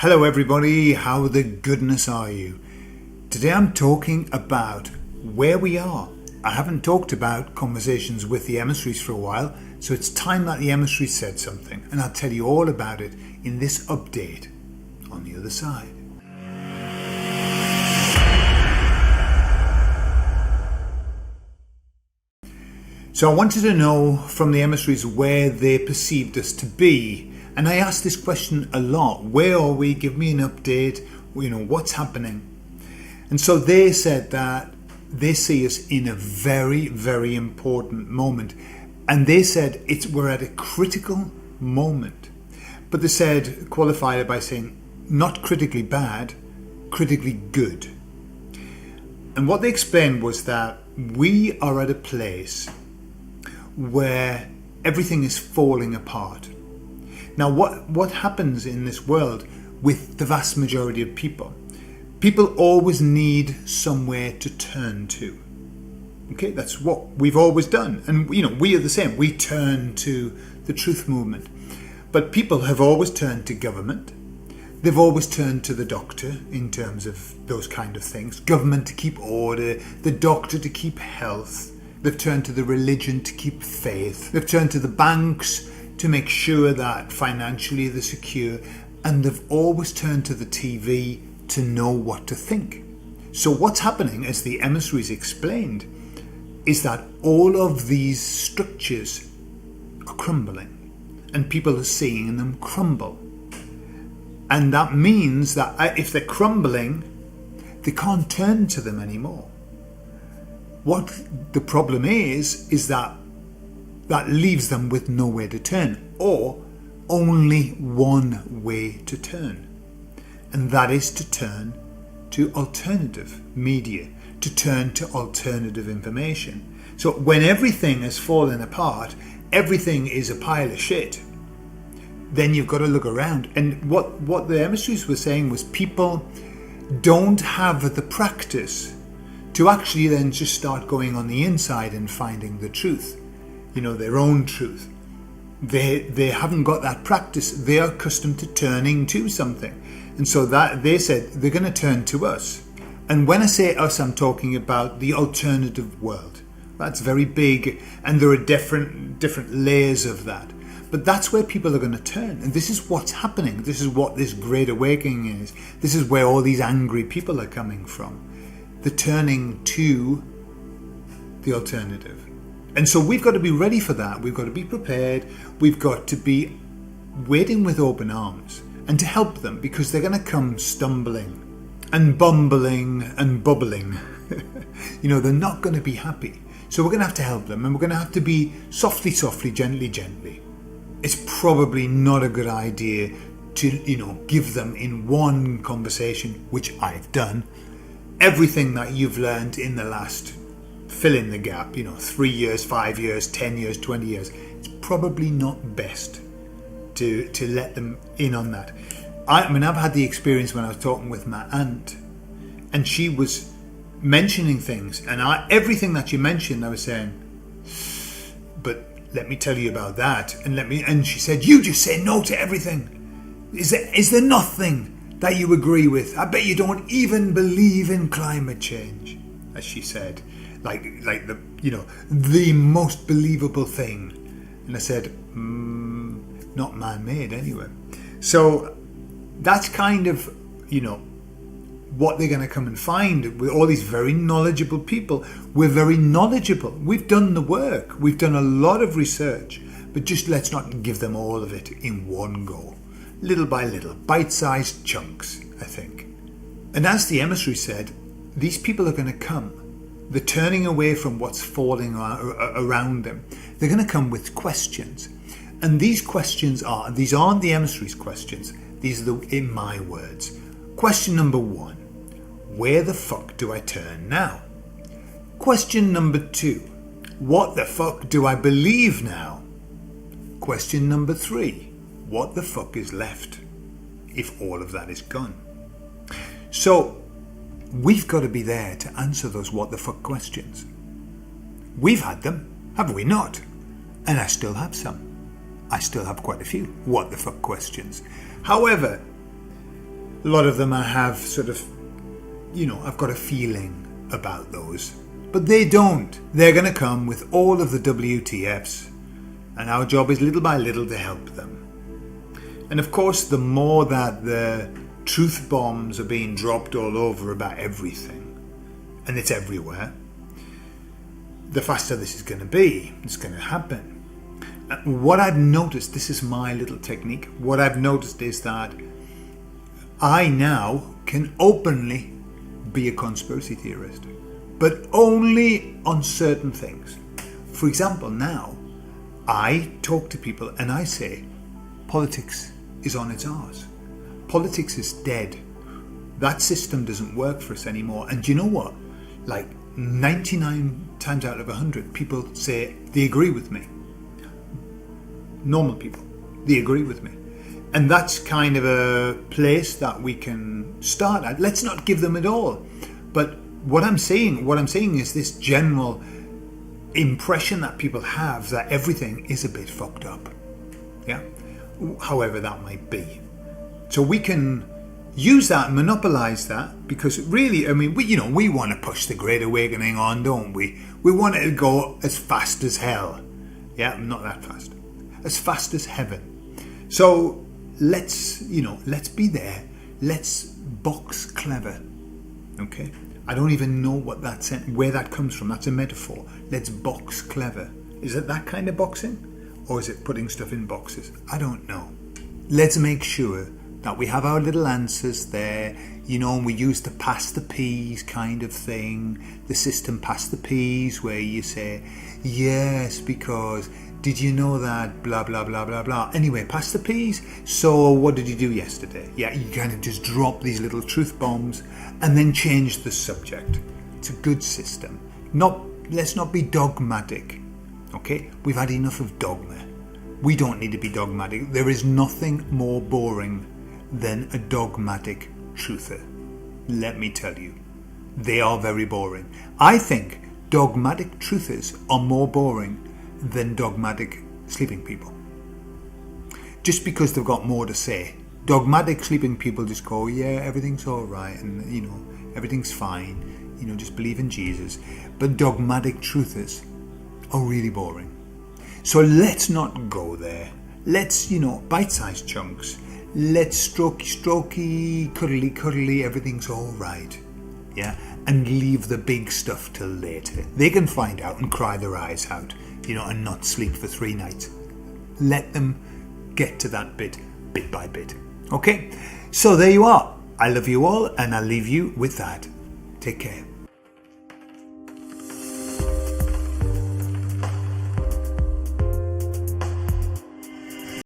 Hello everybody, how the goodness are you? Today I'm talking about where we are. I haven't talked about conversations with the emissaries for a while, so it's time that the emissaries said something, and I'll tell you all about it in this update on the other side. So I wanted to know from the emissaries where they perceived us to be. And I asked this question a lot. Where are we? Give me an update. What's happening? And so they said that they see us in a very, very important moment. And they said we're at a critical moment. But they said, qualified it by saying, not critically bad, critically good. And what they explained was that we are at a place where everything is falling apart. Now, what happens in this world with the vast majority of people? People always need somewhere to turn to. Okay, that's what we've always done. And, we are the same. We turn to the truth movement. But people have always turned to government. They've always turned to the doctor in terms of those kind of things. Government to keep order, the doctor to keep health. They've turned to the religion to keep faith. They've turned to the banks to make sure that financially they're secure, and they've always turned to the TV to know what to think. So what's happening, as the emissaries explained, is that all of these structures are crumbling, and people are seeing them crumble. And that means that if they're crumbling, they can't turn to them anymore. What the problem is that leaves them with nowhere to turn, or only one way to turn. And that is to turn to alternative media, to turn to alternative information. So when everything has fallen apart, everything is a pile of shit, then you've got to look around. And what the emissaries were saying was people don't have the practice to actually then just start going on the inside and finding the truth. Their own truth. They haven't got that practice. They are accustomed to turning to something. And so that they said they're going to turn to us. And when I say us, I'm talking about the alternative world. That's very big, and there are different layers of that. But that's where people are going to turn. And this is what's happening. This is what this great awakening is. This is where all these angry people are coming from. They're turning to the alternative. And so we've got to be ready for that. We've got to be prepared. We've got to be waiting with open arms and to help them, because they're going to come stumbling and bumbling and bubbling. They're not going to be happy. So we're going to have to help them, and we're going to have to be softly, gently. It's probably not a good idea to, give them in one conversation, which I've done, everything that you've learned in the last, fill in the gap, 3 years, 5 years, 10 years, 20 years. It's probably not best to let them in on that. I've had the experience when I was talking with my aunt, and she was mentioning things, and everything that you mentioned, I was saying, but let me tell you about that, and she said, you just say no to everything. Is there nothing that you agree with? I bet you don't even believe in climate change, as she said. Like the most believable thing. And I said, not man-made anyway. So that's kind of, what they're going to come and find with all these very knowledgeable people. We're very knowledgeable. We've done the work. We've done a lot of research. But just let's not give them all of it in one go. Little by little, bite-sized chunks, I think. And as the emissary said, these people are going to come. They're turning away from what's falling around them. They're going to come with questions. And these questions these aren't the emissaries' questions. These are in my words. Question number 1, where the fuck do I turn now? Question number 2, what the fuck do I believe now? Question number 3, what the fuck is left if all of that is gone? So, we've got to be there to answer those what the fuck questions. We've had them, have we not? And I still have some. I still have quite a few what the fuck questions. However, A lot of them I have sort of, I've got a feeling about those. But they don't. They're going to come with all of the WTFs, and our job is little by little to help them. And of course, the more that the truth bombs are being dropped all over about everything, and it's everywhere, the faster this is going to be. It's going to happen. What I've noticed, this is my little technique, what I've noticed is that I now can openly be a conspiracy theorist, but only on certain things. For example, now I talk to people and I say, politics is on its arse. Politics is dead. That system doesn't work for us anymore. And do you know what? Like 99 times out of 100, people say they agree with me. Normal people, they agree with me. And that's kind of a place that we can start at. Let's not give them it all. But what I'm saying is this general impression that people have that everything is a bit fucked up. Yeah? However that might be. So we can use that, monopolize that, because really, I mean, we want to push the Great Awakening on, don't we? We want it to go as fast as hell. Yeah, not that fast. As fast as heaven. So let's be there. Let's box clever. Okay? I don't even know where that comes from. That's a metaphor. Let's box clever. Is it that kind of boxing? Or is it putting stuff in boxes? I don't know. Let's make sure that we have our little answers there, and we use the pass the peas kind of thing, the system pass the peas, where you say, yes, because did you know that, blah, blah, blah, blah, blah. Anyway, pass the peas. So what did you do yesterday? Yeah, you kind of just drop these little truth bombs and then change the subject. It's a good system. Let's not be dogmatic, okay? We've had enough of dogma. We don't need to be dogmatic. There is nothing more boring than a dogmatic truther. Let me tell you, they are very boring. I think dogmatic truthers are more boring than dogmatic sleeping people. Just because they've got more to say. Dogmatic sleeping people just go, yeah, everything's all right, and everything's fine. Just believe in Jesus. But dogmatic truthers are really boring. So let's not go there. Let's, bite-sized chunks. Let's strokey, cuddly, everything's all right. Yeah? And leave the big stuff till later. They can find out and cry their eyes out, and not sleep for 3 nights. Let them get to that bit by bit. Okay? So there you are. I love you all, and I'll leave you with that. Take care.